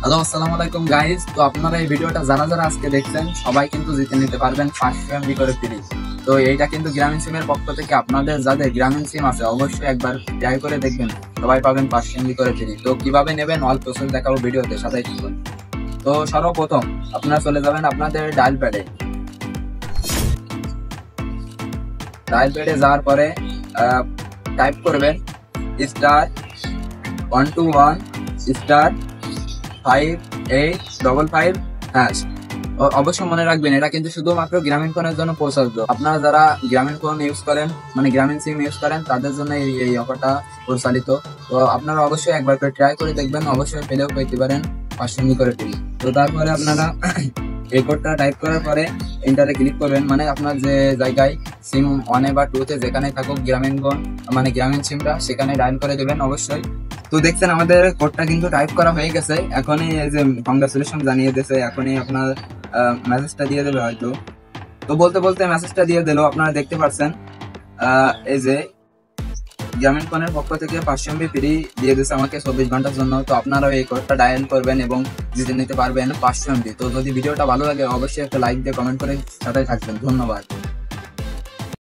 Hello, আসসালামু আলাইকুম guys. তো আপনারা এই ভিডিওটা যারা যারা আজকে দেখছেন সবাই কিন্তু জিতে নিতে পারবেন 500 এমবি করে ফ্রি। তো এইটা কিন্তু গ্রামীণ সিমের পক্ষ থেকে আপনাদের যাদের গ্রামীণ সিম আছে অবশ্যই একবার ট্রাই করে দেখবেন, সবাই পাবেন 500 এমবি করে ফ্রি। তো কিভাবে নেবেন অল প্রসেস দেখাবো ভিডিওতে, সাথে থাকুন। তো সর্বপ্রথম আপনারা চলে যাবেন আপনাদের ডায়াল প্যাডে। ডায়াল প্যাডে যাওয়ার পরে টাইপ করবেন *121 *5855#। অবশ্যই মনে রাখবেন এটা কিন্তু শুধুমাত্র গ্রামীণ ফোনের জন্য প্রযোজ্য। আপনারা যারা গ্রামীণ ফোন ইউজ করেন, মানে গ্রামীণ সিম ইউজ করেন, তাদের জন্য এই অফারটা পরিচালিত। তো আপনারা অবশ্যই একবার করে ট্রাই করে দেখবেন, অবশ্যই পেলেও পেতে পারেন 500 এমবি করে ফ্রি। তো তারপরে আপনারা এই কোডটা টাইপ করার পরে এন্টারে ক্লিক করবেন, মানে আপনার যে জায়গায় সিম 1 বা 2 তে যেখানে থাকুক গ্রামীণ ফোন, মানে গ্রামীণ সিমটা, সেখানে ডায়াল করে দেবেন অবশ্যই। তো দেখছেন আমাদের কোডটা কিন্তু টাইপ করা হয়ে গেছে। এখনই এই যে কংগ্রাচুলেশন জানিয়ে দিয়েছে, এখনই আপনার মেসেজটা দিয়ে দেবে হয়তো। তো বলতে বলতে মেসেজটা দিয়ে দিল, আপনারা দেখতে পাচ্ছেন এই যে গ্রামীণ ফোনের পক্ষ থেকে 500 এমবি ফ্রি দিয়ে দিয়েছে আমাকে 24 ঘন্টার জন্য। তো আপনারা এই কোডটা ডায়াল করবেন এবং জিতে নিতে পারবেন 500 এমবি। তো যদি ভিডিওটা ভালো লাগে অবশ্যই একটা লাইক দিয়ে কমেন্ট করে সাথে থাকবেন। ধন্যবাদ।